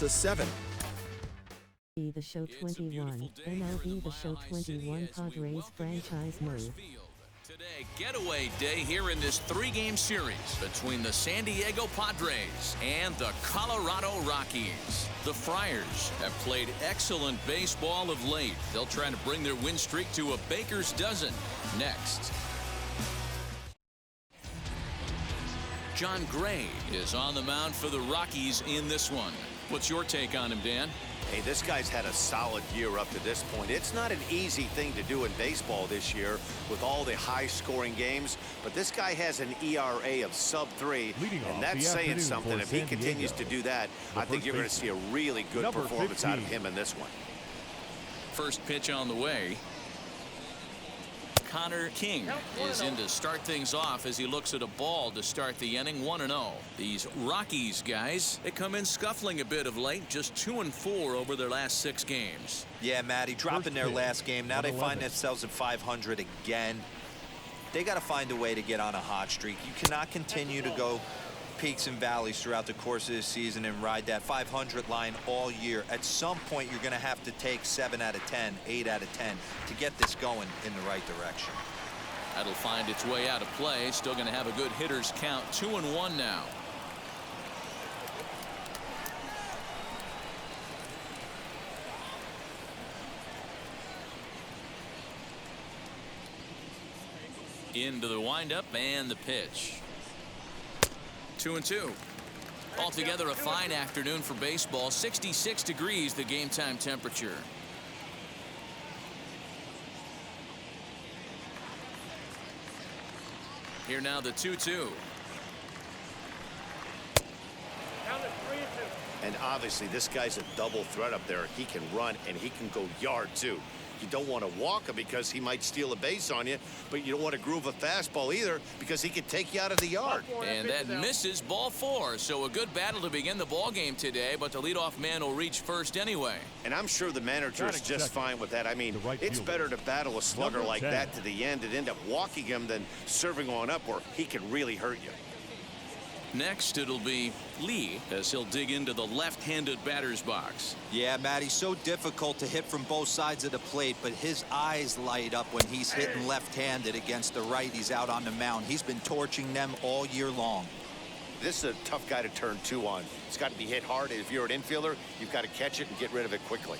It's a 7. MLB The Show 21, MLB The Show 21 Padres franchise move. Today, getaway day here in this 3-game series between the San Diego Padres and the Colorado Rockies. The Friars have played excellent baseball of late. They'll try to bring their win streak to a baker's dozen next. John Gray is on the mound for the Rockies in this one. What's your take on him, Dan? Hey, this guy's had a solid year up to this point. It's not an easy thing to do in baseball this year with all the high-scoring games, but this guy has an ERA of sub-3, and that's saying something. If he continues to do that, I think you're going to see a really good performance out of him in this one. First pitch on the way. Connor King is in to start things off as he looks at a ball to start the inning. 1-0. These Rockies guys, they come in scuffling a bit of late, just 2-4 over their last 6 games. Yeah, Matty, dropping their last game. Now they find themselves at 500 again. They got to find a way to get on a hot streak. You cannot continue to go peaks and valleys throughout the course of this season and ride that 500 line all year. At some point, you're going to have to take 7 out of 10, 8 out of 10 to get this going in the right direction. That'll find its way out of play. Still going to have a good hitters count. 2-1 now. Into the windup and the pitch. 2-2. Altogether a fine afternoon for baseball. 66 degrees the game time temperature. Here now the 2-2. And obviously this guy's a double threat up there. He can run and he can go yard too. You don't want to walk him because he might steal a base on you, but you don't want to groove a fastball either because he could take you out of the yard. And that misses, ball 4. So a good battle to begin the ball game today, but the leadoff man will reach first anyway. And I'm sure the manager is just fine with that. I mean, it's better to battle a slugger like that to the end and end up walking him than serving on up where he can really hurt you. Next, it'll be Lee as he'll dig into the left-handed batter's box. Yeah, Matty, so difficult to hit from both sides of the plate, but his eyes light up when he's hitting left-handed against the righties out on the mound. He's been torching them all year long. This is a tough guy to turn 2 on. It's got to be hit hard. If you're an infielder, you've got to catch it and get rid of it quickly.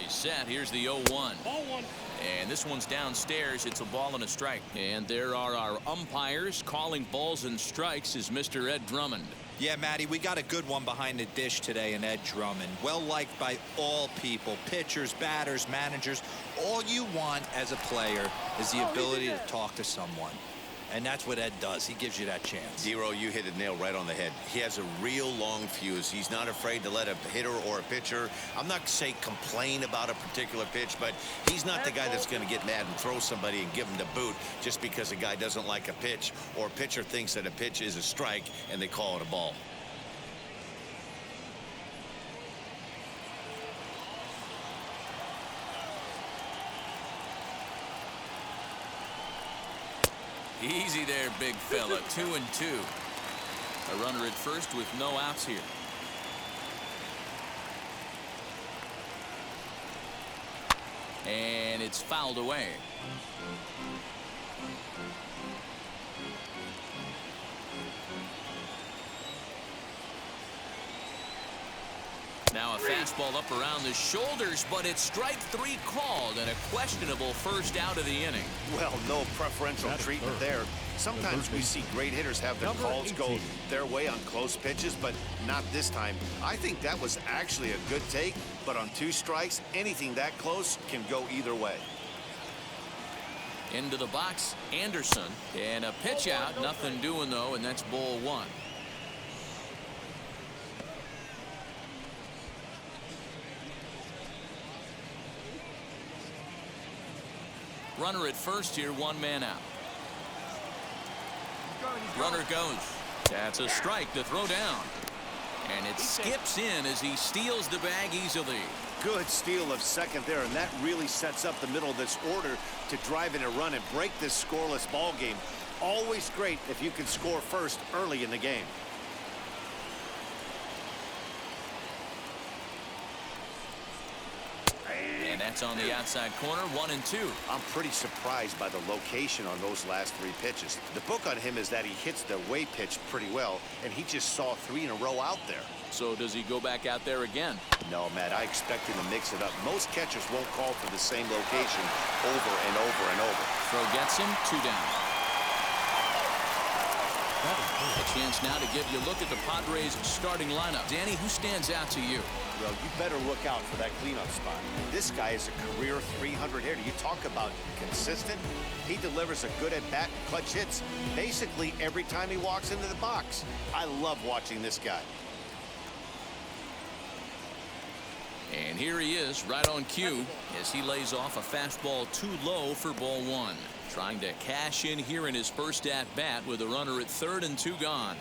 Set. Here's the 0-1. And this one's downstairs. It's a ball and a strike. And there are our umpires calling balls and strikes is Mr. Ed Drummond. Yeah, Matty, we got a good one behind the dish today in Ed Drummond. Well liked by all people, pitchers, batters, managers. All you want as a player is the ability to talk to someone. And that's what Ed does. He gives you that chance. Zero, you hit the nail right on the head. He has a real long fuse. He's not afraid to let a hitter or a pitcher, I'm not say complain about a particular pitch, but he's not the guy that's going to get mad and throw somebody and give him the boot just because a guy doesn't like a pitch or a pitcher thinks that a pitch is a strike and they call it a ball. Easy there, big fella. 2-2. A runner at first with no outs here. And it's fouled away. Now a fastball up around the shoulders, but it's strike 3 called and a questionable first out of the inning. Well, no preferential treatment there. Sometimes we see great hitters have their calls go their way on close pitches, but not this time. I think that was actually a good take, but on 2 strikes, anything that close can go either way. Into the box, Anderson, and a pitch out. Nothing doing, though, and that's ball 1. Runner at first here, 1 man out. Runner goes. That's a strike to throw down. And it skips in as he steals the bag easily. Good steal of second there, and that really sets up the middle of this order to drive in a run and break this scoreless ball game. Always great if you can score first early in the game. And that's on the outside corner, 1-2. I'm pretty surprised by the location on those last 3 pitches. The book on him is that he hits the way pitch pretty well, and he just saw 3 in a row out there. So does he go back out there again? No, Matt, I expect him to mix it up. Most catchers won't call for the same location over and over and over. Throw gets him, 2 down. A chance now to give you a look at the Padres starting lineup. Danny, who stands out to you? Well, you better look out for that cleanup spot. This guy is a career 300 hitter. You talk about consistent. He delivers a good at-bat, clutch hits basically every time he walks into the box. I love watching this guy. And here he is, right on cue, as he lays off a fastball too low for ball 1. Trying to cash in here in his first at-bat with a runner at 3rd and 2 gone.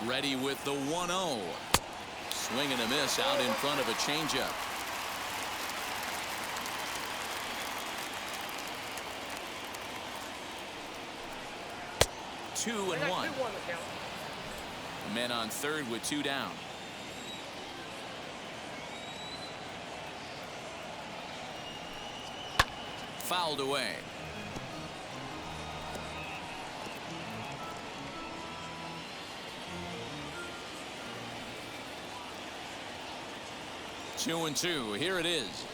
Ready with the 1-0. Swing and a miss out in front of a changeup. Two and one. Men on 3rd with 2 down. Fouled away. Two and 2. Here it is.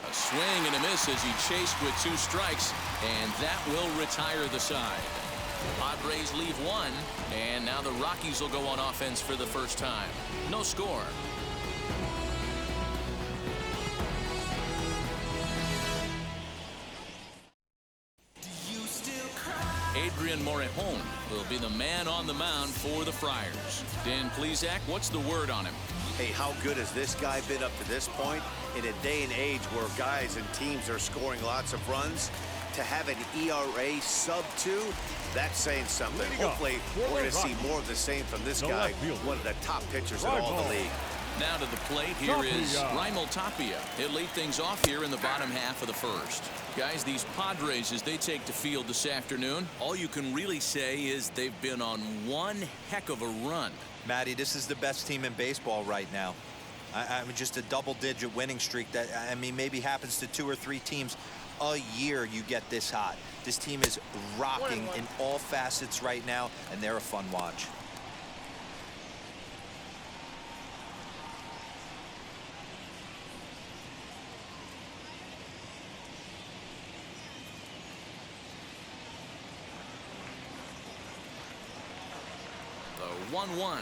A swing and a miss as he chased with 2 strikes, and that will retire the side. The Padres leave 1, and now the Rockies will go on offense for the first time. No score. Adrian Morejon will be the man on the mound for the Friars. Dan Plesac, what's the word on him? Hey, how good has this guy been up to this point? In a day and age where guys and teams are scoring lots of runs, to have an ERA sub-2, that's saying something. Hopefully, we're going to see more of the same from this guy, one of the top pitchers in all the league. Now to the plate, here is Raimel Tapia. He'll lead things off here in the bottom half of the first. Guys, these Padres, as they take the field this afternoon, all you can really say is they've been on one heck of a run. Matty, this is the best team in baseball right now. I mean, just a double-digit winning streak that, I mean, maybe happens to 2 or 3 teams a year you get this hot. This team is rocking in all facets right now, and they're a fun watch. The 1-1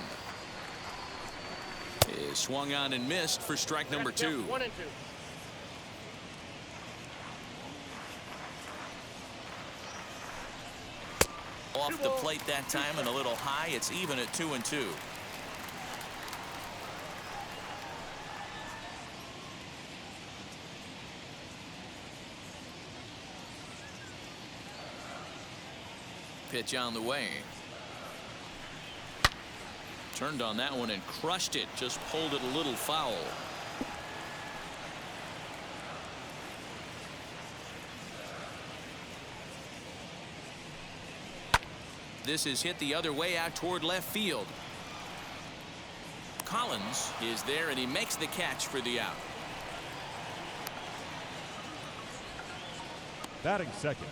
is swung on and missed for strike number 2. 1 and 2. Off the plate that time and a little high. It's even at 2 and 2. Pitch on the way. Turned on that one and crushed it. Just pulled it a little foul. This is hit the other way out toward left field. Collins is there and he makes the catch for the out. Batting second.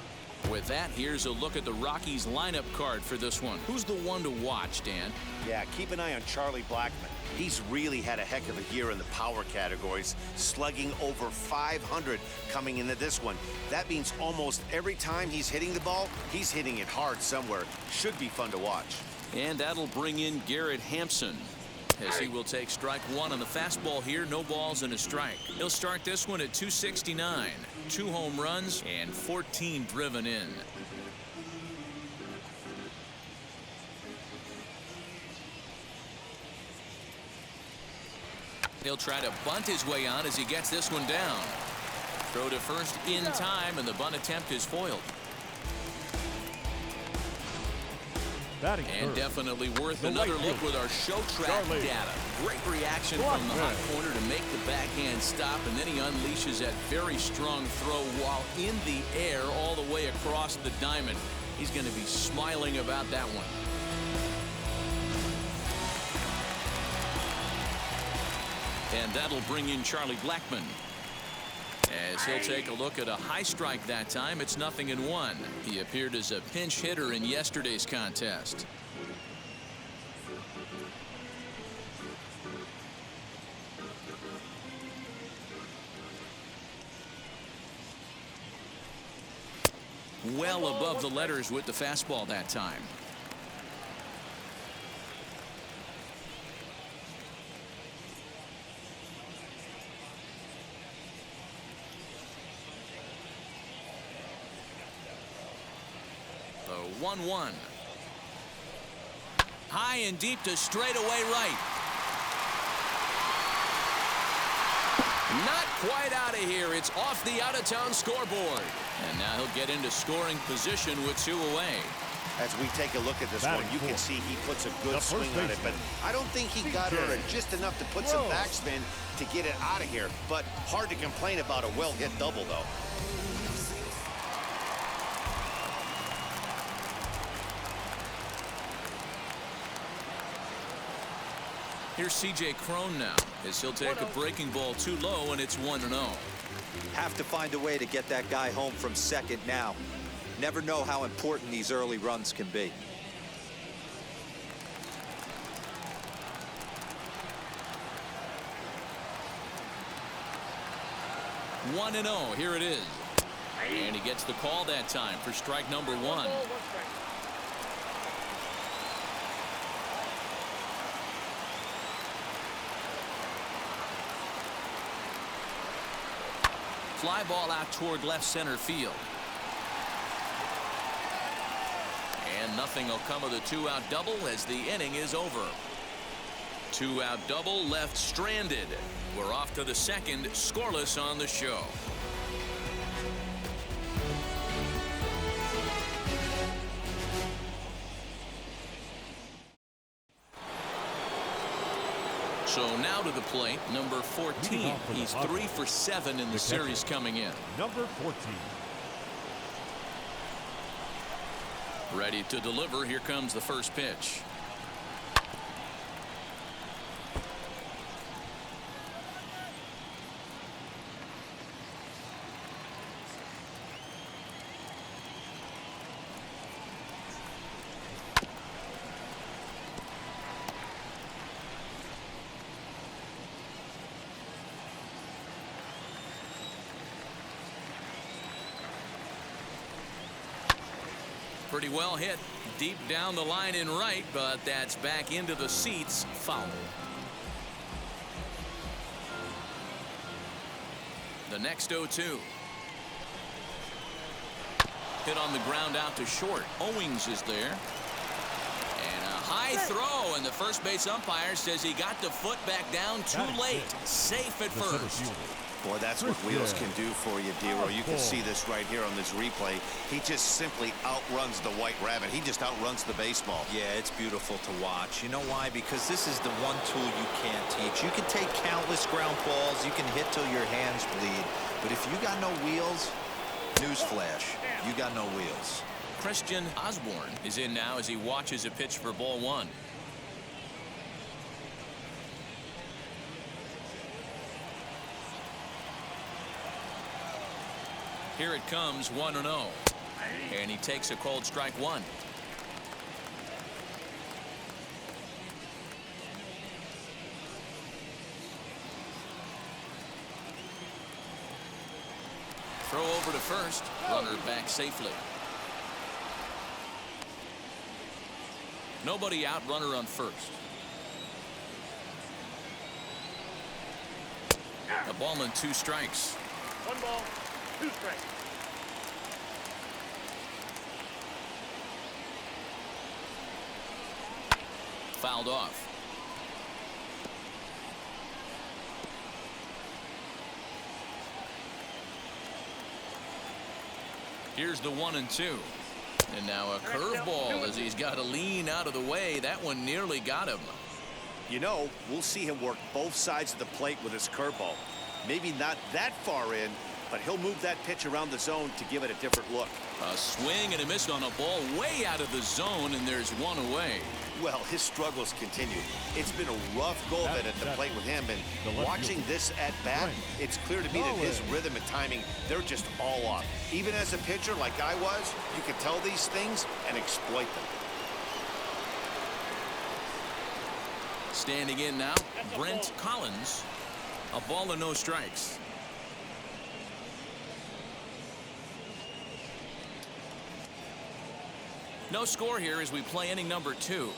With that, here's a look at the Rockies lineup card for this one. Who's the one to watch, Dan? Yeah, keep an eye on Charlie Blackmon. He's really had a heck of a year in the power categories, slugging over 500 coming into this one. That means almost every time he's hitting the ball, he's hitting it hard somewhere. Should be fun to watch. And that'll bring in Garrett Hampson, as he will take strike 1 on the fastball here. No balls and a strike. He'll start this one at 269. 2 home runs and 14 driven in. He'll try to bunt his way on as he gets this one down. Throw to first in time, and the bunt attempt is foiled. And definitely worth another look with our show track data. Great reaction from the hot corner to make the backhand stop, and then he unleashes that very strong throw while in the air all the way across the diamond. He's going to be smiling about that one. And that'll bring in Charlie Blackmon, as he'll take a look at a high strike that time. It's 0-1. He appeared as a pinch hitter in yesterday's contest. Well above the letters with the fastball that time. The 1-1. High and deep to straightaway right. Not quite out of here. It's off the out-of-town scoreboard. And now he'll get into scoring position with 2 away. As we take a look at this one, you can see he puts a good swing on it, but I don't think he got her just enough to put some backspin to get it out of here. But hard to complain about a well-hit double, though. Here's C.J. Cron now, as he'll take a breaking ball too low, and it's 1-0. Have to find a way to get that guy home from second now. Never know how important these early runs can be. 1-0. Here it is. And he gets the call that time for strike number 1. Fly ball out toward left center field. And nothing will come of the 2-out double as the inning is over. 2-out double left stranded. We're off to the second, scoreless on the show. So now to the plate, number 14. He's 3 for 7 in the series coming in. Number 14. Ready to deliver. Here comes the first pitch. Pretty well hit deep down the line in right, but that's back into the seats. Foul. The next 0-2. Hit on the ground out to short. Owings is there. And a high throw, and the first base umpire says he got the foot back down too late. Safe at first. Boy, that's what wheels can do for you, Dero. You can see this right here on this replay. He just simply outruns the White Rabbit. He just outruns the baseball. Yeah, it's beautiful to watch. You know why? Because this is the one tool you can't teach. You can take countless ground balls. You can hit till your hands bleed. But if you got no wheels, newsflash, you got no wheels. Christian Osborne is in now as he watches a pitch for ball 1. Here it comes, 1-0. And he takes a cold strike 1. Throw over to first. Runner back safely. Nobody out, runner on first. A ball and 2 strikes. 1 ball, 2 strikes. Fouled off. Here's the 1-2. And now a curveball as he's got to lean out of the way. That one nearly got him. You know, we'll see him work both sides of the plate with his curveball. Maybe not that far in, but he'll move that pitch around the zone to give it a different look. A swing and a miss on a ball way out of the zone, and there's one away. Well, his struggles continue. It's been a rough go of it at the plate with him, and watching this at bat, it's clear to me that his rhythm and timing, they're just all off. Even as a pitcher like I was, you can tell these things and exploit them. Standing in now, Brent Collins. A ball and no strikes. No score here as we play inning number 2.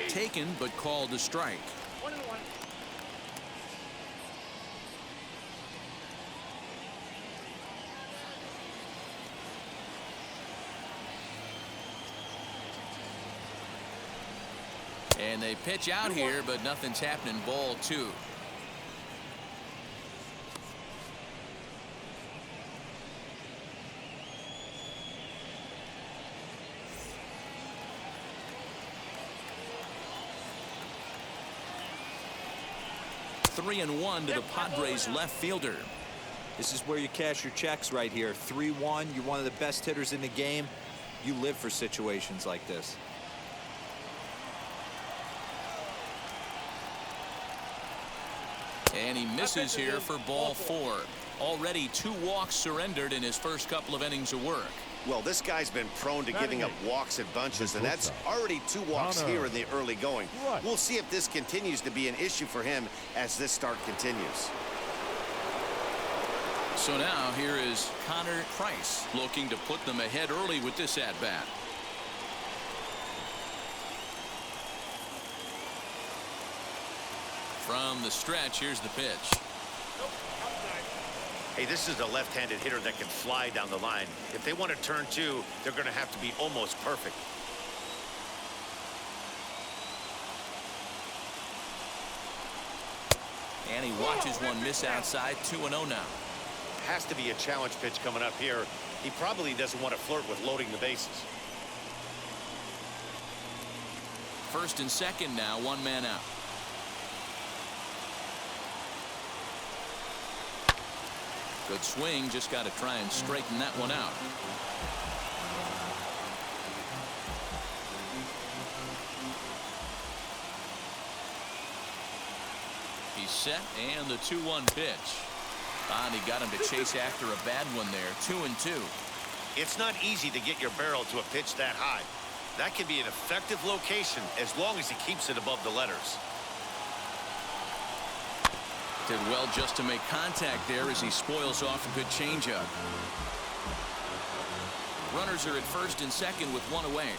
Taken but called a strike. 1-1. And they pitch out here, but nothing's happening. Ball 2. Three and 1 to the Padres left fielder. This is where you cash your checks right here. 3-1. You're one of the best hitters in the game. You live for situations like this. And he misses here for ball 4. Already 2 walks surrendered in his first couple of innings of work. Well, this guy's been prone to giving up walks in bunches, and that's already 2 walks here in the early going. We'll see if this continues to be an issue for him as this start continues. So now here is Connor Price looking to put them ahead early with this at-bat. From the stretch, here's the pitch. Hey, this is a left-handed hitter that can fly down the line. If they want to turn 2, they're going to have to be almost perfect. And he watches one miss outside. 2-0 now. Has to be a challenge pitch coming up here. He probably doesn't want to flirt with loading the bases. First and second now, 1 man out. Good swing, just got to try and straighten that one out. He's set, and the 2-1 pitch. And he got him to chase after a bad one there. 2-2. It's not easy to get your barrel to a pitch that high. That can be an effective location as long as he keeps it above the letters. Did well just to make contact there as he spoils off a good changeup. Runners are at first and second with 1 away.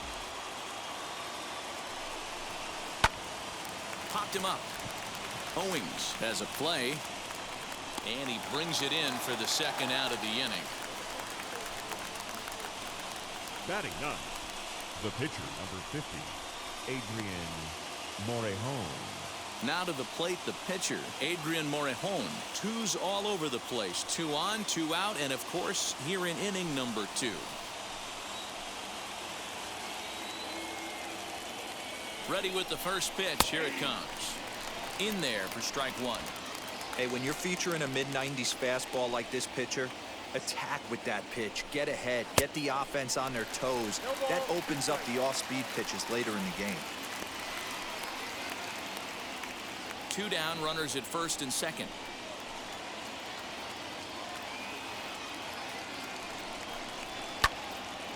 Popped him up. Owings has a play. And he brings it in for the second out of the inning. Batting 9, the pitcher, number 50, Adrian Morejon. Now to the plate, the pitcher, Adrian Morejon. 2's all over the place. 2 on, 2 out, and of course, here in inning number 2. Ready with the first pitch. Here it comes. In there for strike 1. Hey, when you're featuring a mid-90s fastball like this pitcher, attack with that pitch. Get ahead. Get the offense on their toes. That opens up the off-speed pitches later in the game. 2 down, runners at first and second.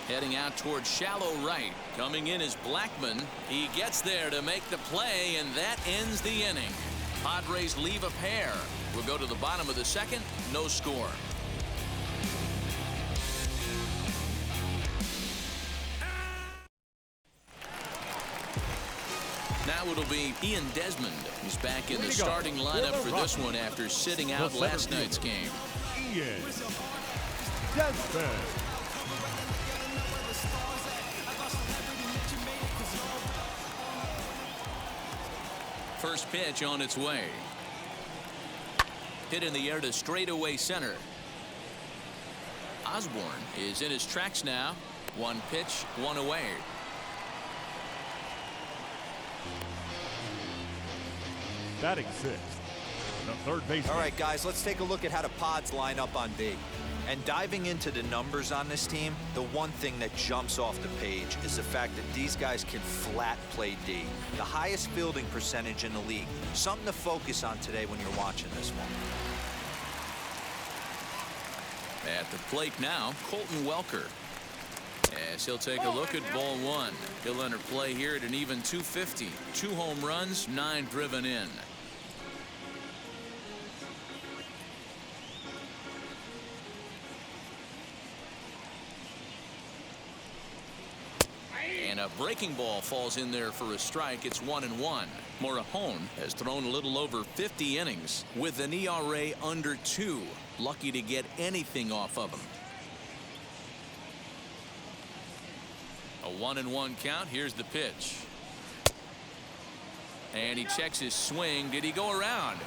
Heading out towards shallow right. Coming in is Blackman. He gets there to make the play, and that ends the inning. Padres leave a pair. We'll go to the bottom of the second. No score. Now it'll be Ian Desmond. He's back in the starting lineup for this one after sitting out last night's game. Ian Desmond. First pitch on its way. Hit in the air to straightaway center. Osborne is in his tracks now. One pitch, one away. Batting sixth, the third baseman. All right, guys, let's take a look at how the Pods line up on D. And diving into the numbers on this team, the one thing that jumps off the page is the fact that these guys can flat play D. The highest fielding percentage in the league. Something to focus on today when you're watching this one. At the plate now, Colton Welker. As he'll take a look at ball one. He'll enter play here at an even 250. 2 home runs, 9 driven in. And a breaking ball falls in there for a strike. It's 1-1. Morahone has thrown a little over 50 innings with an ERA under 2. Lucky to get anything off of him. A 1-1 count. Here's the pitch. And he checks his swing. Did he go around?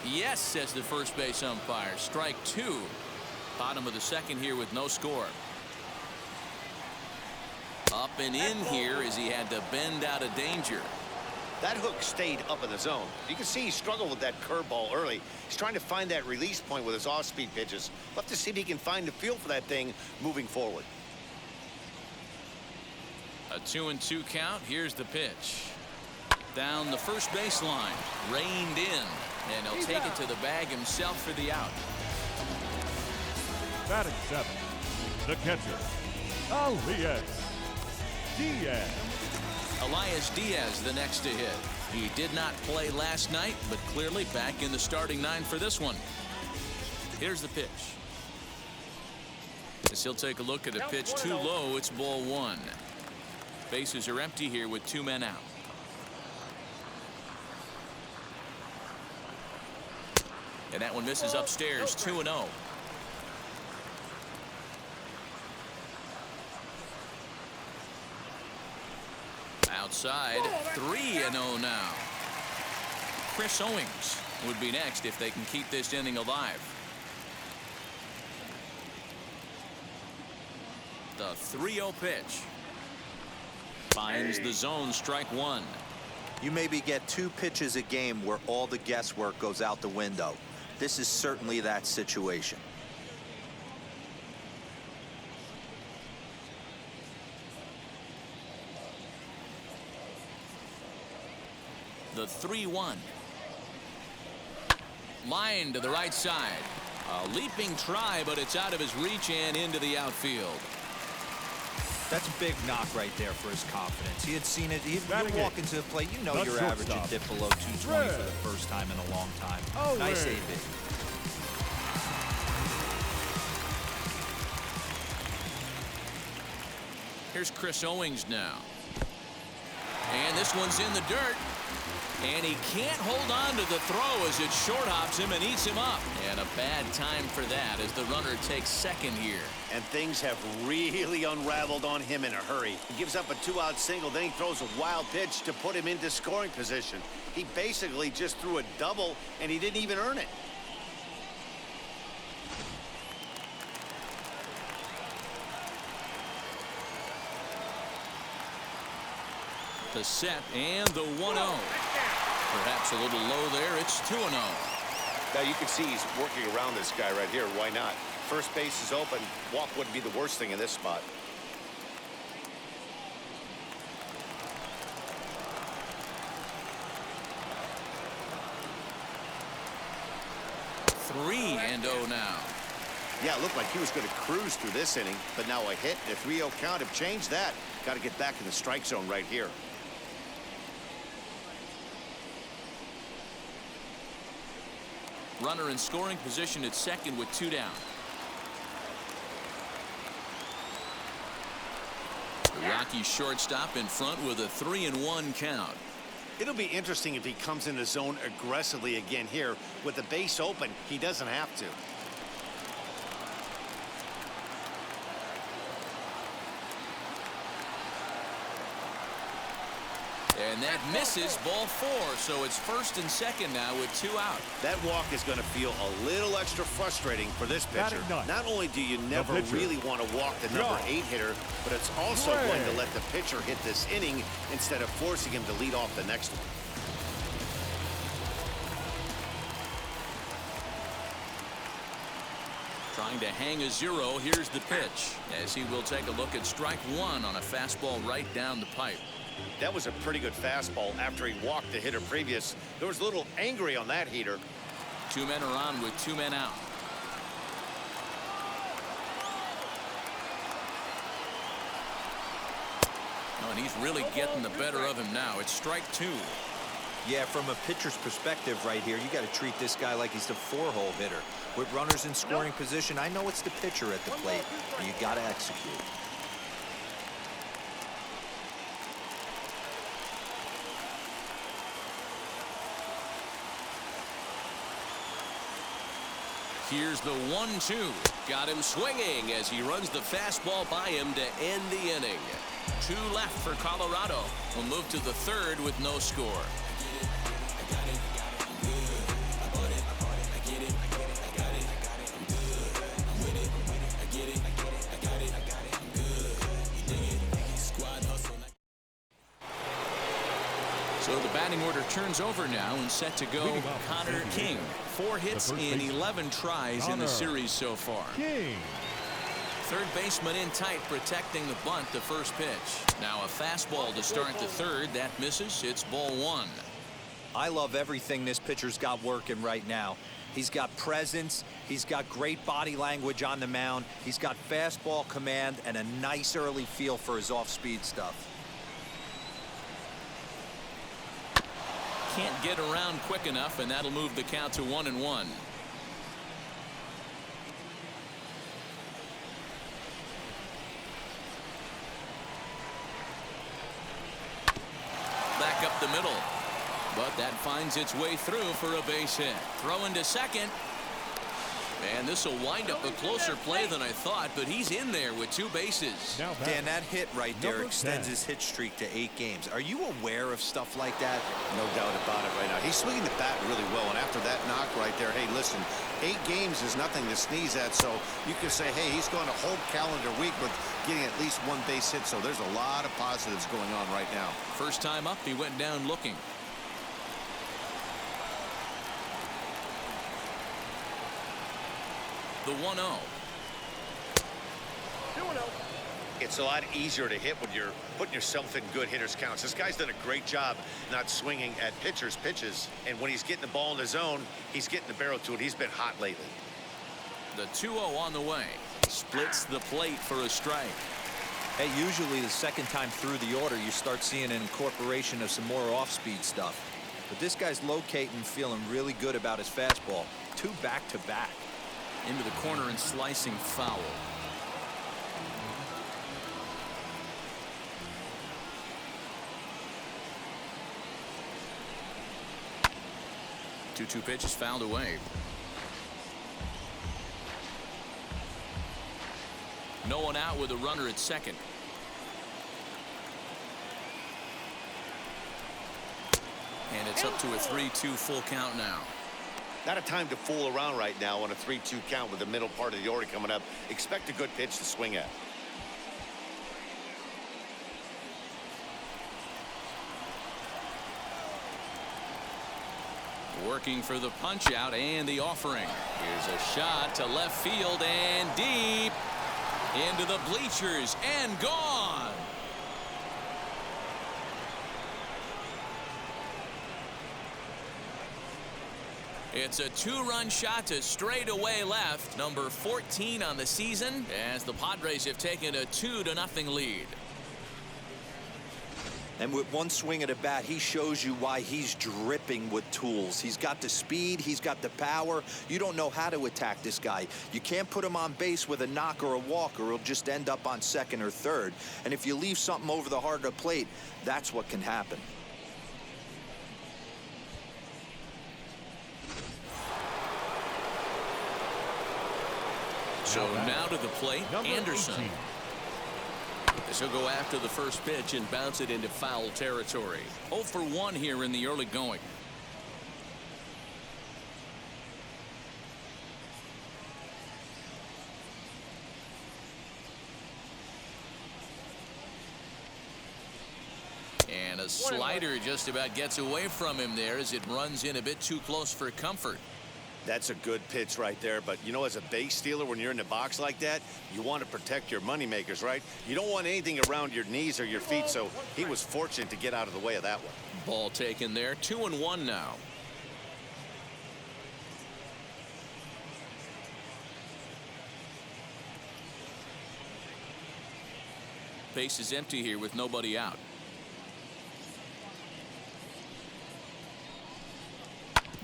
Yes, says the first base umpire. Strike 2. Bottom of the second here with no score. Up and in here as he had to bend out of danger. That hook stayed up in the zone. You can see he struggled with that curveball early. He's trying to find that release point with his off-speed pitches. We'll have to see if he can find the feel for that thing moving forward. A 2-2 count. Here's the pitch. Down the first baseline. Reined in. And he'll take it to the bag himself for the out. Batting seventh, the catcher, Elias Diaz. Elias Diaz the next to hit. He did not play last night, but clearly back in the starting 9 for this one. Here's the pitch. As he'll take a look at a pitch too low, it's ball 1. Bases are empty here with 2 men out. And that one misses upstairs. 2-0. Outside, 3-0 now. Chris Owings would be next if they can keep this inning alive. The 3-0 pitch. Finds the zone, strike 1. You maybe get 2 pitches a game where all the guesswork goes out the window. This is certainly that situation. The 3-1. Line to the right side. A leaping try, but it's out of his reach and into the outfield. That's a big knock right there for his confidence. He had seen it. He'd walk into the plate. You know The your average shortstop. would dip below 220 for the first time in a long time. Oh, Nice Ray. AB. Here's Chris Owings now. And this one's in the dirt. And he can't hold on to the throw as it short hops him and eats him up. And a bad time for that as the runner takes second here. And things have really unraveled on him in a hurry. He gives up a 2-out single, then he throws a wild pitch to put him into scoring position. He basically just threw a double, and he didn't even earn it. The set and the 1-0. Perhaps a little low there. It's 2-0. Now you can see he's working around this guy right here. Why not? First base is open. Walk wouldn't be the worst thing in this spot. Three and 0 now. Yeah, it looked like he was going to cruise through this inning, but now a hit and a 3-0 count have changed that. Got to get back in the strike zone right here. Runner in scoring position at second with 2 down. The Rockies shortstop in front with a 3-1 count. It'll be interesting if he comes in the zone aggressively again here. With the base open, he doesn't have to. And that misses, ball 4. So it's first and second now with 2 out. That walk is going to feel a little extra frustrating for this pitcher. Not only do you never really want to walk the number 8 hitter, but it's also going to let the pitcher hit this inning instead of forcing him to lead off the next one. Trying to hang a 0. Here's the pitch as he will take a look at strike 1 on a fastball right down the pipe. That was a pretty good fastball after he walked the hitter previous. There was a little angry on that heater. 2 men are on with 2 men out. Oh, and he's really getting the better of him now. It's strike 2. Yeah, from a pitcher's perspective right here, you got to treat this guy like he's the 4-hole hitter. With runners in scoring position, I know it's the pitcher at the plate, but you got to execute. Here's the 1-2. Got him swinging as he runs the fastball by him to end the inning. 2 left for Colorado. We'll move to the 3rd with no score. So the batting order turns over now and set to go. Connor King. 4 hits in 11 tries in the series so far. Third baseman in tight, protecting the bunt. The first pitch. Now a fastball to start the 3rd. That misses. It's ball 1. I love everything this pitcher's got working right now. He's got presence. He's got great body language on the mound. He's got fastball command and a nice early feel for his off-speed stuff. Can't get around quick enough, and that'll move the count to 1-1. Back up the middle, but that finds its way through for a base hit. Throw into second. And this will wind up a closer play than I thought, but he's in there with 2 bases. Dan, that hit right there extends his hit streak to 8 games. Are you aware of stuff like that? No doubt about it right now. He's swinging the bat really well, and after that knock right there, hey, listen, 8 games is nothing to sneeze at, so you can say, hey, he's going a whole calendar week with getting at least 1 base hit, so there's a lot of positives going on right now. First time up, he went down looking. The 1-0. It's a lot easier to hit when you're putting yourself in good hitters counts. This guy's done a great job not swinging at pitchers' pitches, and when he's getting the ball in the zone, he's getting the barrel to it. He's been hot lately. The 2-0 on the way. Splits the plate for a strike. Hey, usually the second time through the order, you start seeing an incorporation of some more off-speed stuff. But this guy's locating, feeling really good about his fastball. 2 back-to-back. Into the corner and slicing foul. Two pitches fouled away. No one out with a runner at second. And it's up to a 3-2 full count now. Not a time to fool around right now on a 3-2 count with the middle part of the order coming up. Expect a good pitch to swing at. Working for the punch out and the offering. Here's a shot to left field and deep into the bleachers and gone. It's a 2-run shot to straightaway left, number 14 on the season, as the Padres have taken a 2-0 lead. And with 1 swing at a bat, he shows you why he's dripping with tools. He's got the speed, he's got the power. You don't know how to attack this guy. You can't put him on base with a knock or a walk, or he'll just end up on second or third. And if you leave something over the heart of the plate, that's what can happen. So now to the plate, Anderson. This will go after the first pitch and bounce it into foul territory. 0 for 1 here in the early going. And a slider just about gets away from him there as it runs in a bit too close for comfort. That's a good pitch right there, but you know, as a base stealer, when you're in the box like that, you want to protect your moneymakers, right? You don't want anything around your knees or your feet, so he was fortunate to get out of the way of that one. Ball taken there. 2-1 now. Base is empty here with nobody out.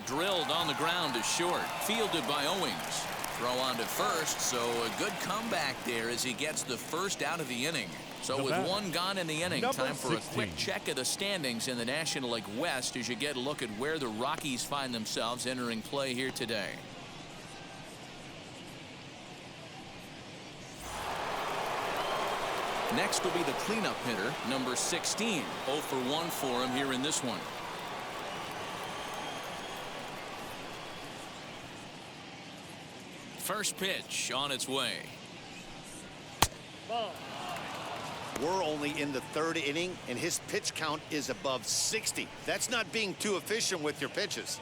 Drilled on the ground to short. Fielded by Owings. Throw on to first, so a good comeback there as he gets the first out of the inning. So with one gone in the inning, time for a quick check of the standings in the National League West as you get a look at where the Rockies find themselves entering play here today. Next will be the cleanup hitter, number 16. 0 for 1 for him here in this one. First pitch on its way. We're only in the 3rd inning, and his pitch count is above 60. That's not being too efficient with your pitches.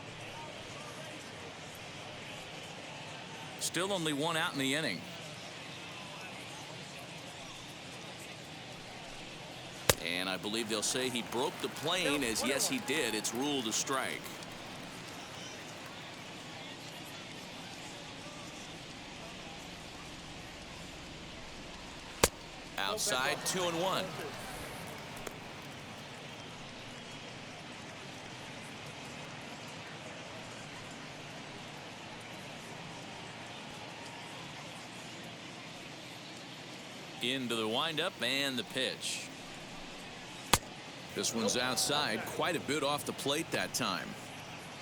Still only 1 out in the inning. And I believe they'll say he broke the plane, as yes he did. It's ruled a strike. Outside, 2-1. Into the windup and the pitch. This one's outside, quite a bit off the plate that time.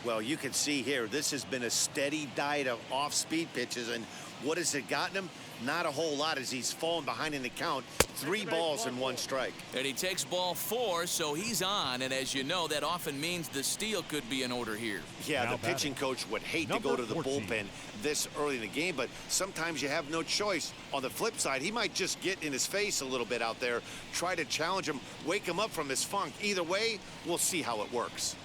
Well, you can see here, this has been a steady diet of off-speed pitches, and what has it gotten him? Not a whole lot as he's fallen behind in the count. 3 balls and 1 strike. And he takes ball 4, so he's on, and as you know, that often means the steal could be in order here. Yeah, the pitching coach would hate to go to the bullpen this early in the game, but sometimes you have no choice. On the flip side, he might just get in his face a little bit out there, try to challenge him, wake him up from his funk. Either way, we'll see how it works.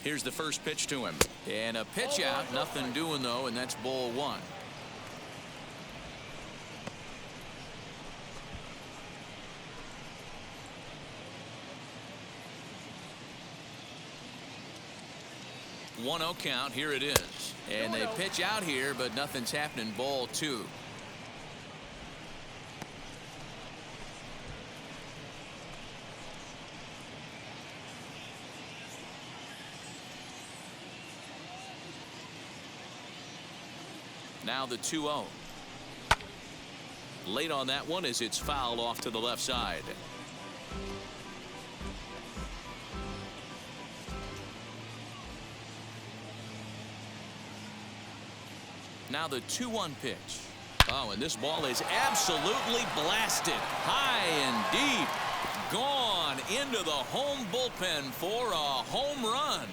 Here's the first pitch to him. And a pitch out. Nothing doing, though, and that's ball 1. One 0 count. Here it is. And they pitch out here, but nothing's happening. Ball 2. Now the 2-0. Late on that one as it's fouled off to the left side. Now the 2-1 pitch. Oh, and this ball is absolutely blasted. High and deep. Gone into the home bullpen for a home run.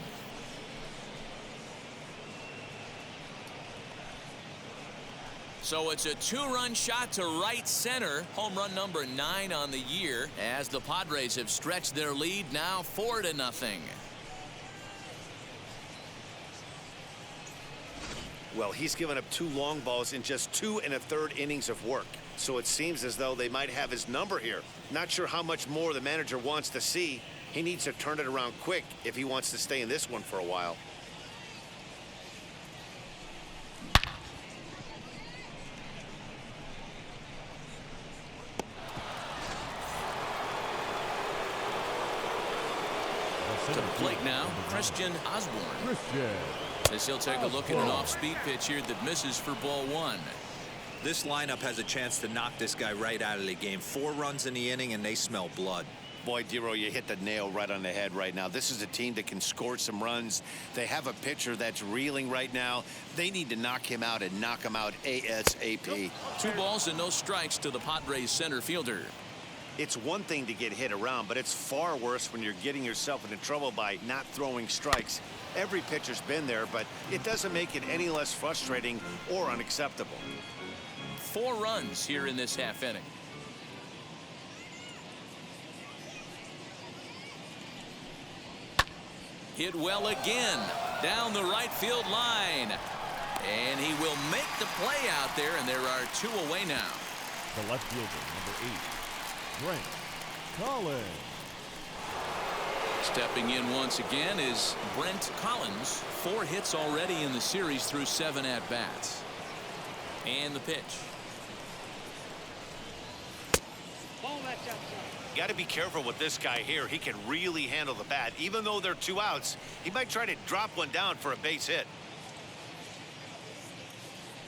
So it's a 2-run shot to right center. Home run number 9 on the year as the Padres have stretched their lead now 4-0. Well, he's given up 2 long balls in just 2 1/3 innings of work. So it seems as though they might have his number here. Not sure how much more the manager wants to see. He needs to turn it around quick if he wants to stay in this one for a while. To the plate now, Christian Osborne. As he'll take a look at an off-speed pitch here that misses for ball 1. This lineup has a chance to knock this guy right out of the game. 4 runs in the inning, and they smell blood. Boy, Dero, you hit the nail right on the head right now. This is a team that can score some runs. They have a pitcher that's reeling right now. They need to knock him out and knock him out ASAP. 2 balls and no strikes to the Padres center fielder. It's one thing to get hit around, but it's far worse when you're getting yourself into trouble by not throwing strikes. Every pitcher's been there, but it doesn't make it any less frustrating or unacceptable. 4 runs here in this half inning. Hit well again down the right field line, and he will make the play out there, and there are 2 away now. The left fielder, number 8, Brent Collins. Stepping in once again is Brent Collins. 4 hits already in the series through 7 at-bats. And the pitch. Got to be careful with this guy here. He can really handle the bat. Even though they're 2 outs, he might try to drop one down for a base hit.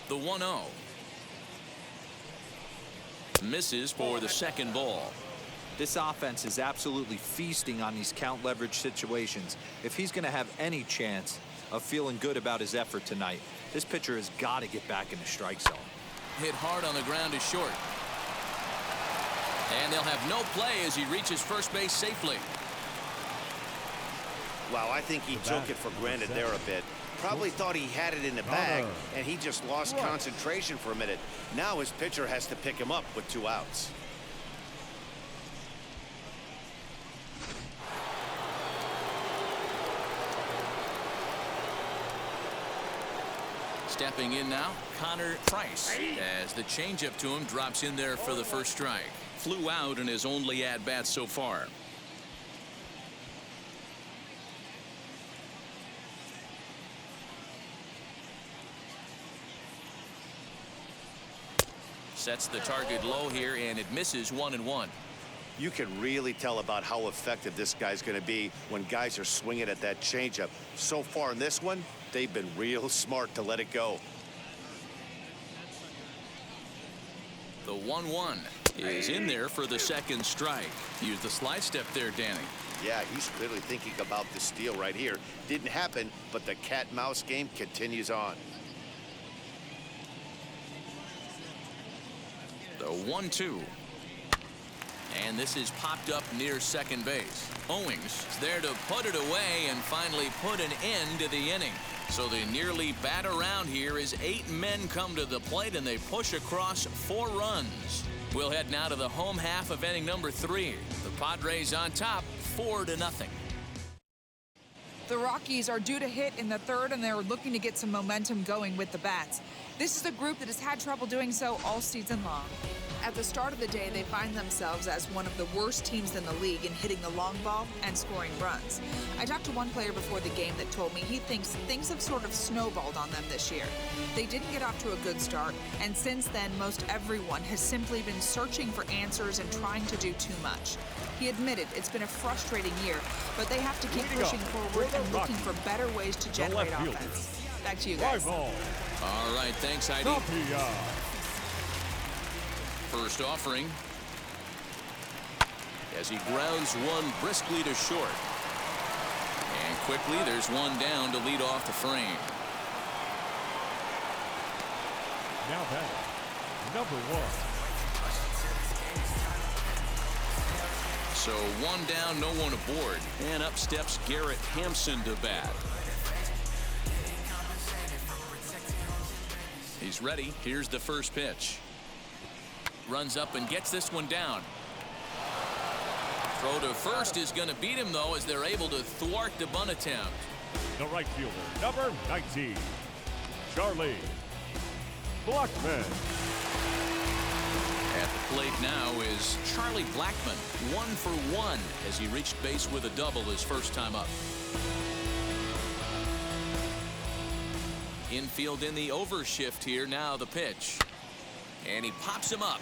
The 1-0. Misses for the second ball. This offense is absolutely feasting on these count leverage situations. If he's going to have any chance of feeling good about his effort tonight, this pitcher has got to get back in the strike zone. Hit hard on the ground to short. And they'll have no play as he reaches first base safely. Wow, I think he took it for granted there a bit. Probably thought he had it in the bag, and he just lost concentration for a minute. Now his pitcher has to pick him up with 2 outs. Stepping in now, Connor Price, as the changeup to him drops in there for the first strike. Flew out in his only at-bat so far. Sets the target low here, and it misses 1-1. You can really tell about how effective this guy's going to be when guys are swinging at that changeup. So far in this one, they've been real smart to let it go. The 1-1 is in there for the second strike. Use the slide step there, Danny. Yeah, he's clearly thinking about the steal right here. Didn't happen, but the cat-mouse game continues on. The 1-2. And this is popped up near second base. Owings is there to put it away and finally put an end to the inning. So they nearly bat around here as 8 men come to the plate and they push across 4 runs. We'll head now to the home half of inning number 3. The Padres on top 4-0. The Rockies are due to hit in the 3rd, and they're looking to get some momentum going with the bats. This is a group that has had trouble doing so all season long. At the start of the day, they find themselves as one of the worst teams in the league in hitting the long ball and scoring runs. I talked to one player before the game that told me he thinks things have sort of snowballed on them this year. They didn't get off to a good start, and since then, most everyone has simply been searching for answers and trying to do too much. He admitted it's been a frustrating year, but they have to keep pushing forward and looking for better ways to generate offense. Back to you guys. All right, thanks, Heidi. First offering as he grounds one briskly to short. And quickly there's one down to lead off the frame. Now batting, number 1. So 1 down, no one aboard. And up steps Garrett Hampson to bat. He's ready. Here's the first pitch. Runs up and gets this one down. Throw to first is going to beat him, though, as they're able to thwart the bunt attempt. The right fielder, number 19, Charlie Blackmon. At the plate now is Charlie Blackmon, 1 for 1 as he reached base with a double his first time up. Infield in the overshift here. Now the pitch. And he pops him up,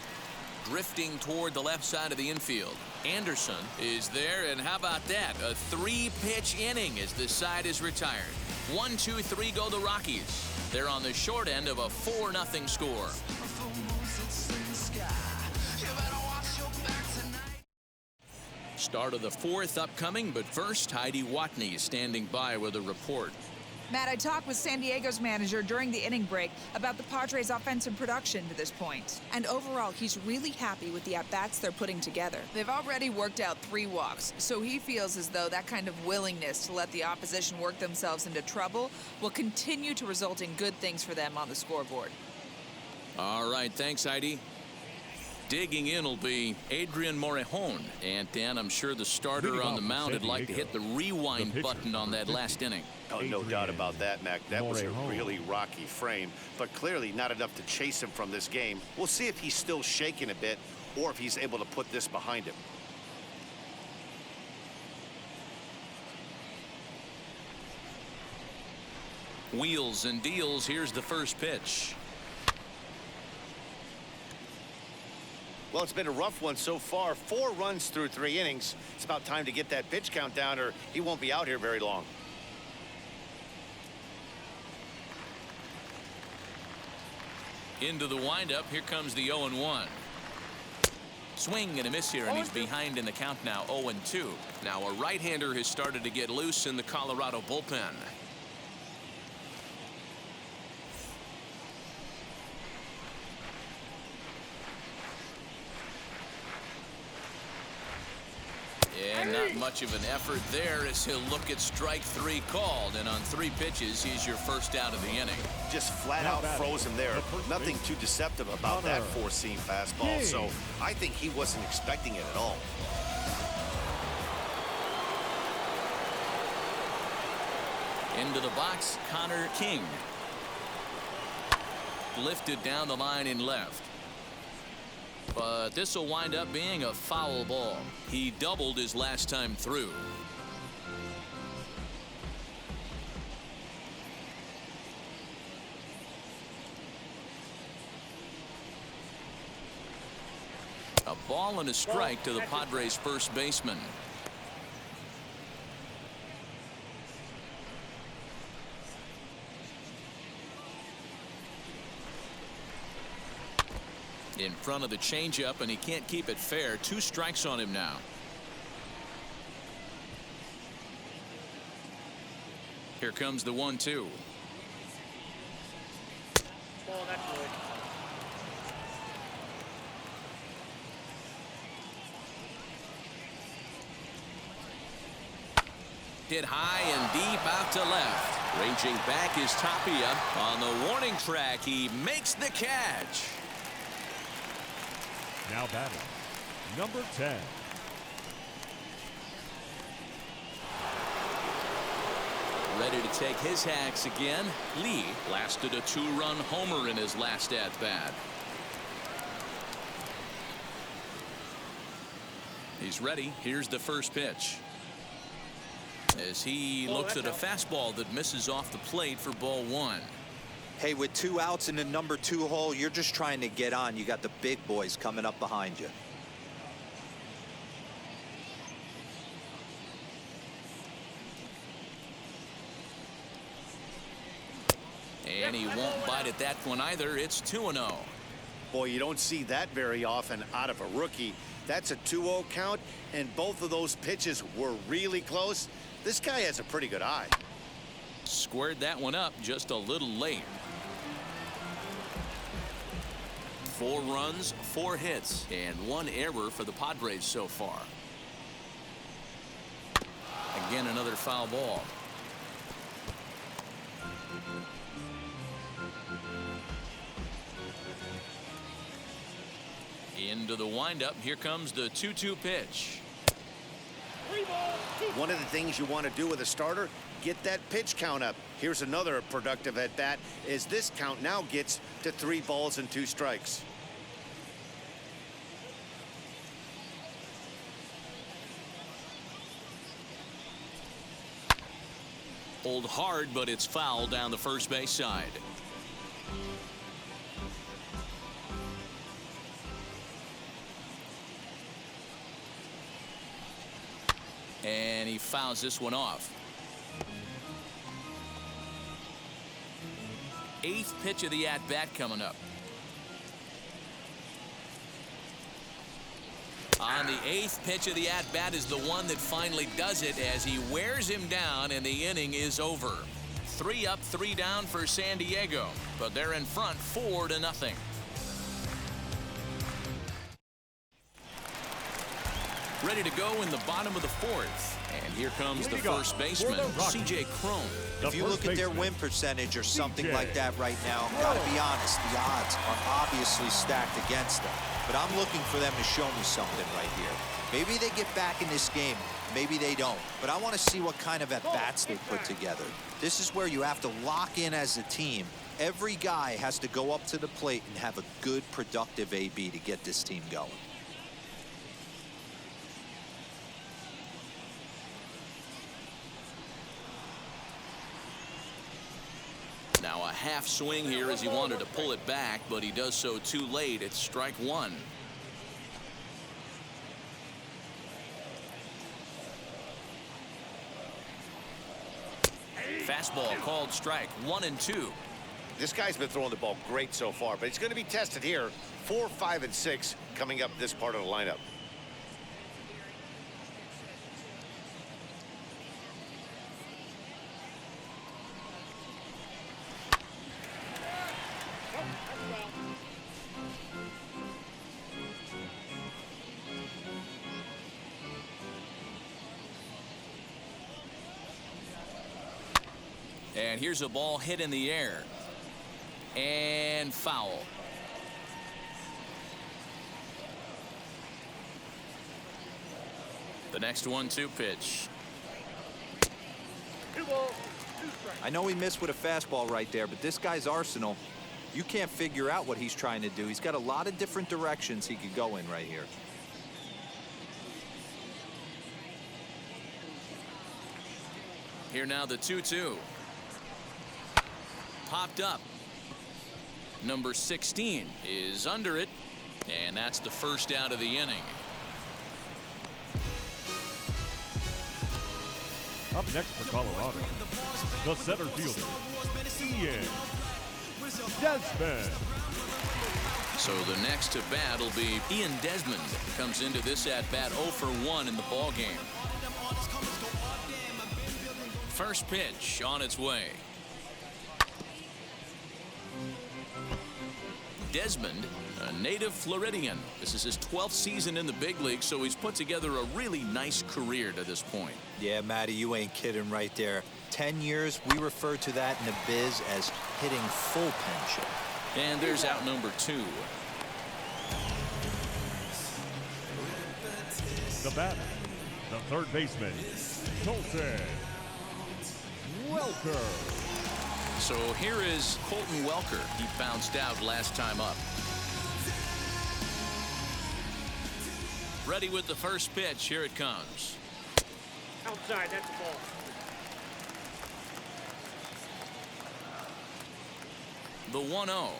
drifting toward the left side of the infield. Anderson is there, and how about that? A 3-pitch inning as this side is retired. 1, 2, 3 go the Rockies. They're on the short end of a 4-0 score. Start of the fourth upcoming, but first, Heidi Watney standing by with a report. Matt, I talked with San Diego's manager during the inning break about the Padres' offensive production to this point. And overall, he's really happy with the at-bats they're putting together. They've already worked out 3 walks, so he feels as though that kind of willingness to let the opposition work themselves into trouble will continue to result in good things for them on the scoreboard. All right, thanks, Heidi. Digging in will be Adrian Morejon. And, Dan, I'm sure the starter on the mound would like to hit the rewind button on that last inning. Oh, no doubt about that, Mac. That was a really rocky frame, but clearly not enough to chase him from this game. We'll see if he's still shaking a bit or if he's able to put this behind him. Wheels and deals. Here's the first pitch. Well, it's been a rough one so far. 4 runs through 3 innings. It's about time to get that pitch count down or he won't be out here very long. Into the windup. Here comes the 0-1. Swing and a miss here, and he's behind in the count now, 0-2. Now a right-hander has started to get loose in the Colorado bullpen. And not much of an effort there as he'll look at strike 3 called, and on 3 pitches he's your first out of the inning. Just flat out froze him there. Nothing too deceptive about that 4-seam fastball, so I think he wasn't expecting it at all. Into the box, Connor King. Lifted down the line in left. But this will wind up being a foul ball. He doubled his last time through. A ball and a strike to the Padres' first baseman. In front of the changeup, and he can't keep it fair. 2 strikes on him now. Here comes the 1-2. Oh, that's good. Hit high and deep out to left. Raging back is Tapia. On the warning track, he makes the catch. Now batting, number 10. Ready to take his hacks again. Lee lasted a 2-run homer in his last at-bat. He's ready. Here's the first pitch. As he looks at a fastball that misses off the plate for ball 1. Hey, with 2 outs in the number 2 hole, you're just trying to get on. You got the big boys coming up behind you. And he won't bite at that one either. It's 2-0. Boy, you don't see that very often out of a rookie. That's a 2-0 count, and both of those pitches were really close. This guy has a pretty good eye. Squared that one up just a little late. 4 runs, 4 hits, and 1 error for the Padres so far. Again, another foul ball. Into the windup. Here comes the 2-2 pitch. One of the things you want to do with a starter, get that pitch count up. Here's another productive at bat as this count now gets to 3 balls and 2 strikes. Pulled hard, but it's foul down the first base side. And he fouls this one off. 8th pitch of the at-bat coming up. On the 8th pitch of the at-bat is the one that finally does it as he wears him down, and the inning is over. 3 up, 3 down for San Diego, but they're in front 4-0. Ready to go in the bottom of the 4th. And here comes the first baseman, C.J. Cron. If you look at their win percentage or something like that right now, gotta be honest, the odds are obviously stacked against them. But I'm looking for them to show me something right here. Maybe they get back in this game, maybe they don't. But I want to see what kind of at-bats they put together. This is where you have to lock in as a team. Every guy has to go up to the plate and have a good, productive AB to get this team going. Now a half swing here as he wanted to pull it back, but he does so too late. It's strike 1. Fastball called strike 1-2. This guy's been throwing the ball great so far, but he's going to be tested here. 4, 5, and 6 coming up this part of the lineup. And here's a ball hit in the air. And foul. The next 1-2 pitch. I know he missed with a fastball right there, but this guy's arsenal, you can't figure out what he's trying to do. He's got a lot of different directions he could go in right here. Here now the 2-2. Popped up. Number 16 is under it, and that's the first out of the inning. Up next for Colorado, the center fielder, Ian Desmond. So the next to bat will be Ian Desmond. Comes into this at bat 0 for 1 in the ball game. First pitch on its way. Desmond, a native Floridian. This is his 12th season in the big league, so he's put together a really nice career to this point. Yeah, Matty, you ain't kidding right there. 10 years, we refer to that in the biz as hitting full pension. And there's out number 2. The batter, the third baseman, Colton Welker. So here is Colton Welker. He bounced out last time up. Ready with the first pitch. Here it comes. Outside, that's the ball. The 1-0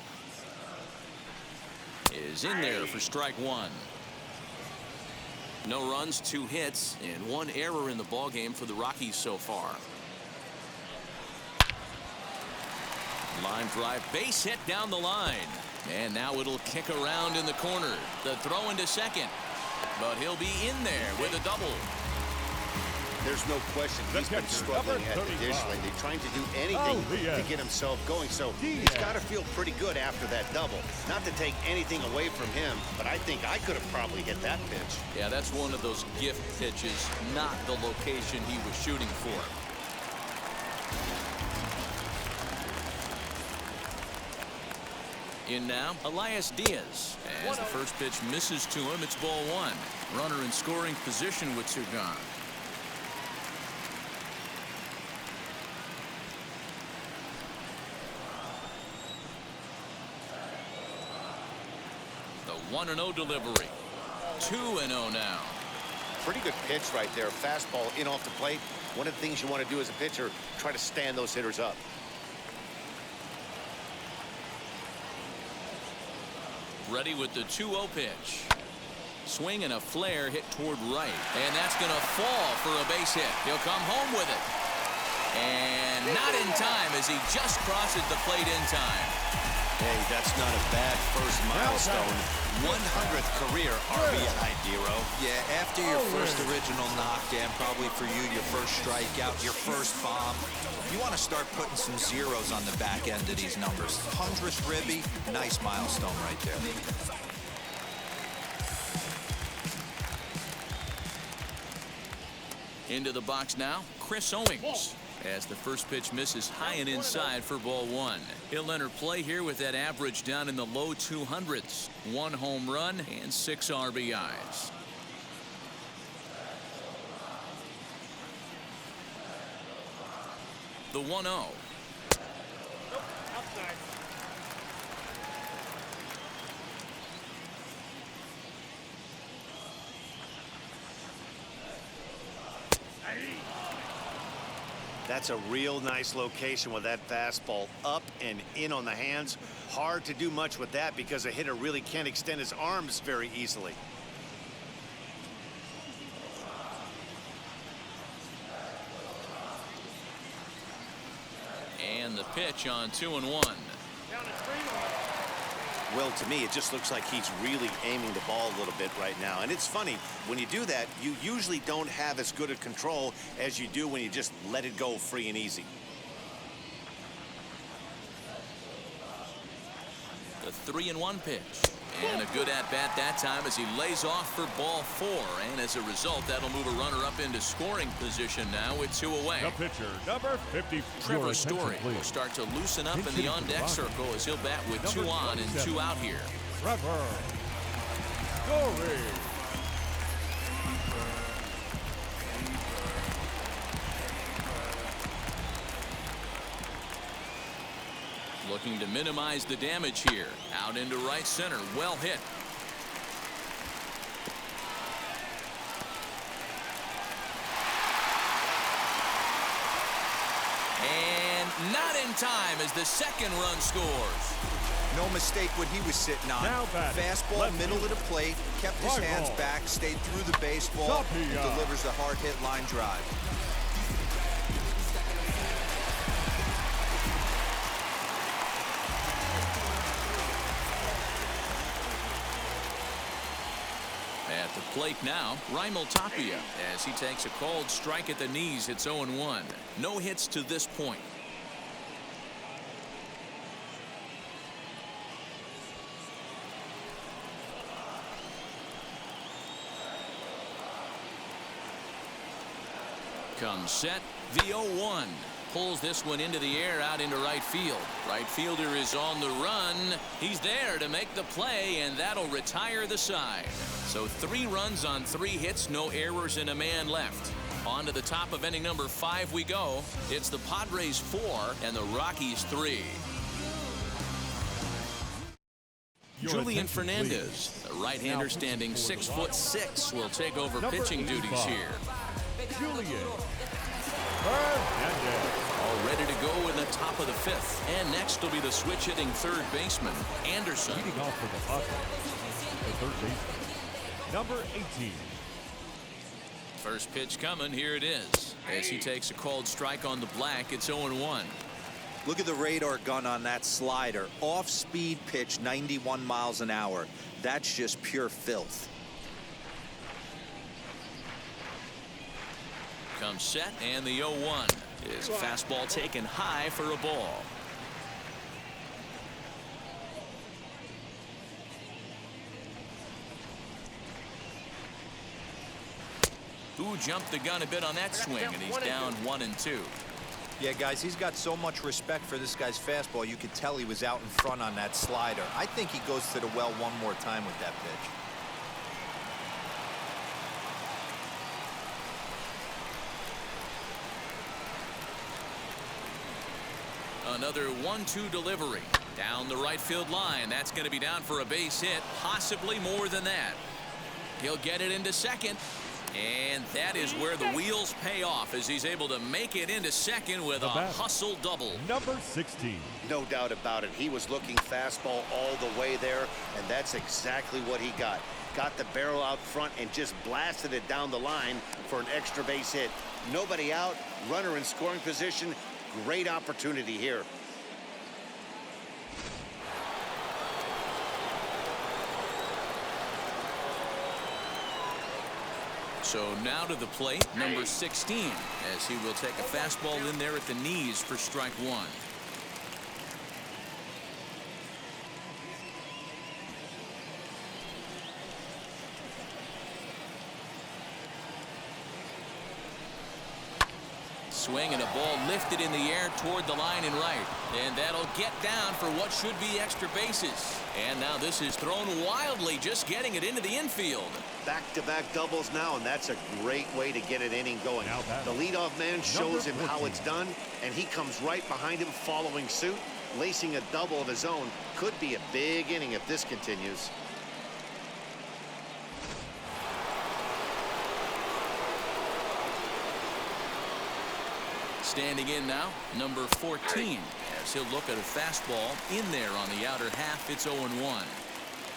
is in there for strike 1. No runs, 2 hits, and 1 error in the ballgame for the Rockies so far. Line drive, base hit down the line. And now it'll kick around in the corner. The throw into second. But he'll be in there with a double. There's no question he's been struggling at the dish lately, trying to do anything to get himself going. So he's got to feel pretty good after that double. Not to take anything away from him, but I think I could have probably hit that pitch. Yeah, that's one of those gift pitches, not the location he was shooting for. In now, Elias Diaz. As the first pitch misses to him, it's ball 1. Runner in scoring position with 2 gone. The 1-0 delivery. 2-0 now. Pretty good pitch right there. Fastball in off the plate. One of the things you want to do as a pitcher, try to stand those hitters up. Ready with the 2-0 pitch. Swing and a flare hit toward right. And that's going to fall for a base hit. He'll come home with it. And not in time as he just crosses the plate in time. Hey, that's not a bad first milestone. 100th career RBI, Dero. Yeah, after your first original knockdown, probably for you, your first strikeout, your first bomb, you want to start putting some zeros on the back end of these numbers. 100th ribby, nice milestone right there. Into the box now, Chris Owings. As the first pitch misses high and inside for ball one. He'll enter play here with that average down in the low 200s. 1 home run and 6 RBIs. The 1-0. Outside. That's a real nice location with that fastball up and in on the hands. Hard to do much with that because a hitter really can't extend his arms very easily. And the pitch on 2-1. Down to 3-1. Well, to me, it just looks like he's really aiming the ball a little bit right now. And it's funny, when you do that, you usually don't have as good a control as you do when you just let it go free and easy. The 3-1 pitch. And a good at-bat that time as he lays off for ball 4. And as a result, that'll move a runner up into scoring position now with 2 away. The pitcher, number 50. Trevor Story will start to loosen up in the on-deck circle as he'll bat with 2 on and 2 out here. Trevor Story. Looking to minimize the damage here. Out into right center. Well hit. And not in time as the second run scores. No mistake what he was sitting on. Now batting, Fastball, lefty. middle of the plate, kept his Right hands ball. back, stayed through the baseball, and Tapia. delivers the hard hit line drive. At the plate now, Raimel Tapia as he takes a called strike at the knees. It's 0-1. No hits to this point. Comes set. The 0-1. Pulls this one into the air out into right field. Right fielder is on the run. He's there to make the play, and that'll retire the side. So 3 runs on 3 hits, no errors, and a man left. On to the top of inning number 5 we go. It's the Padres 4 and the Rockies 3. Julian Fernandez, the right-hander standing 6'6", will take over pitching duties here. Julian Fernandez. All ready to go in the top of the 5th. And next will be the switch-hitting third baseman, Anderson. Leading off for the Padres, the third baseman, number 18. First pitch coming. Here it is. As he takes a called strike on the black, it's 0-1. Look at the radar gun on that slider. Off-speed pitch, 91 miles an hour. That's just pure filth. Comes set, and the 0-1 is a fastball taken high for a ball. Who jumped the gun a bit on that swing, and he's down 1-2. Yeah, guys, he's got so much respect for this guy's fastball. You could tell he was out in front on that slider. I think he goes to the well one more time with that pitch. Another 1-2 delivery down the right field line. That's going to be down for a base hit, possibly more than that. He'll get it into second. And that is where the wheels pay off as he's able to make it into second with a hustle double. Number 16. No doubt about it. He was looking fastball all the way there, and that's exactly what he got. Got the barrel out front and just blasted it down the line for an extra base hit. Nobody out, runner in scoring position. Great opportunity here. So now to the plate, number 16, as he will take a fastball in there at the knees for strike one. Swing and a ball lifted in the air toward the line and right. And that'll get down for what should be extra bases. And now this is thrown wildly, just getting it into the infield. Back-to-back doubles now, and that's a great way to get an inning going. The leadoff man shows him how it's done, and he comes right behind him following suit. Lacing a double of his own could be a big inning if this continues. Standing in now, number 14, as he'll look at a fastball in there on the outer half. It's 0-1.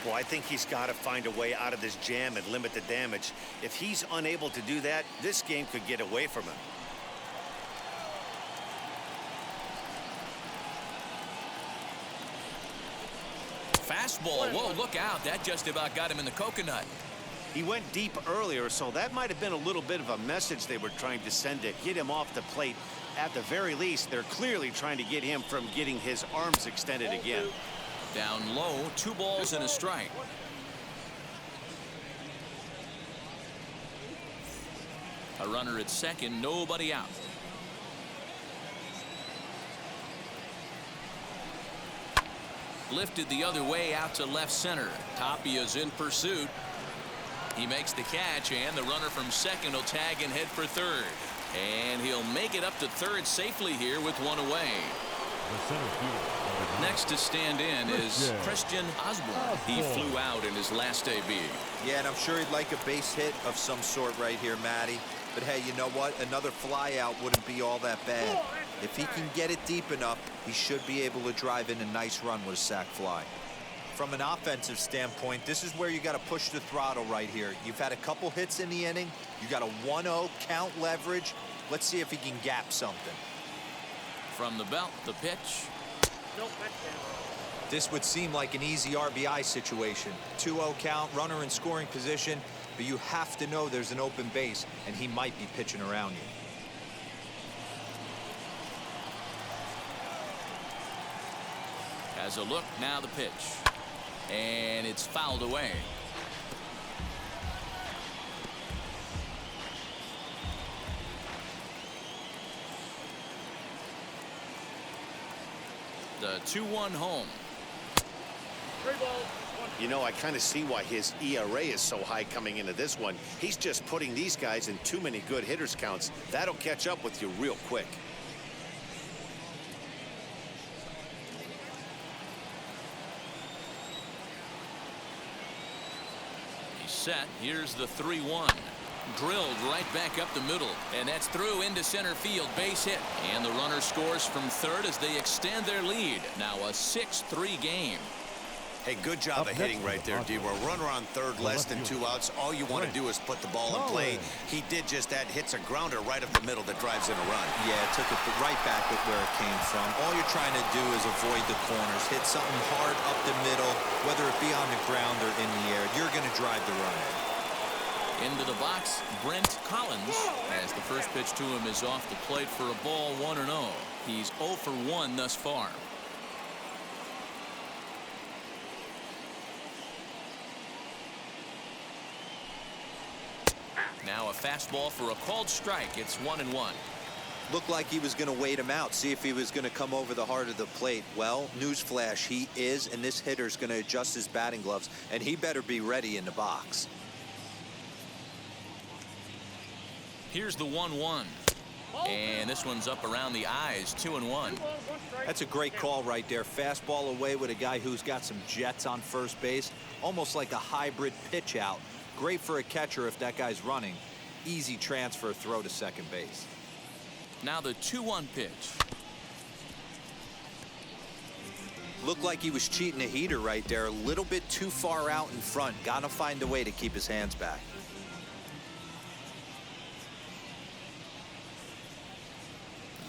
Well, I think he's got to find a way out of this jam and limit the damage. If he's unable to do that, this game could get away from him. Fastball. Whoa, look out. That just about got him in the coconut. He went deep earlier, so that might have been a little bit of a message they were trying to send to get him off the plate. At the very least, they're clearly trying to get him from getting his arms extended again. Down low, 2 balls and a strike. A runner at second, nobody out. Lifted the other way out to left center. Tapia's in pursuit. He makes the catch, and the runner from second will tag and head for third. And he'll make it up to third safely here with one away. Next to stand in is Christian Osborne. He flew out in his last AB. Yeah, and I'm sure he'd like a base hit of some sort right here, Matty. But hey, you know what? Another fly out wouldn't be all that bad. If he can get it deep enough, he should be able to drive in a nice run with a sac fly. From an offensive standpoint, this is where you got to push the throttle right here. You've had a couple hits in the inning. You got a 1-0 count leverage. Let's see if he can gap something. From the belt, the pitch. This would seem like an easy RBI situation. 2-0 count, runner in scoring position, but you have to know there's an open base, and he might be pitching around you. Has a look, now the pitch. And it's fouled away. The 2-1 home. You know, I kind of see why his ERA is so high coming into this one. He's just putting these guys in too many good hitters counts. That'll catch up with you real quick. Set. Here's the 3-1. Drilled right back up the middle, and that's through into center field. Base hit, and the runner scores from third as they extend their lead. Now a 6-3 game. Hey, good job of hitting right there, D-Roy. Runner on third, less than 2 outs. All you want to do is put the ball in play. He did just that. Hits a grounder right up the middle that drives in a run. Yeah, it took it right back with where it came from. All you're trying to do is avoid the corners. Hit something hard up the middle, whether it be on the ground or in the air. You're going to drive the run. Into the box, Brent Collins, as the first pitch to him is off the plate for a ball, 1-0. He's 0 for 1 thus far. Now a fastball for a called strike. It's 1-1. Looked like he was going to wait him out, see if he was going to come over the heart of the plate. Well, newsflash, he is, and this hitter's going to adjust his batting gloves, and he better be ready in the box. Here's the 1-1. And this one's up around the eyes, 2-1. That's a great call right there. Fastball away with a guy who's got some jets on first base, almost like a hybrid pitch out. Great for a catcher if that guy's running. Easy transfer throw to second base. Now the 2-1 pitch. Looked like he was cheating a heater right there. A little bit too far out in front. Got to find a way to keep his hands back.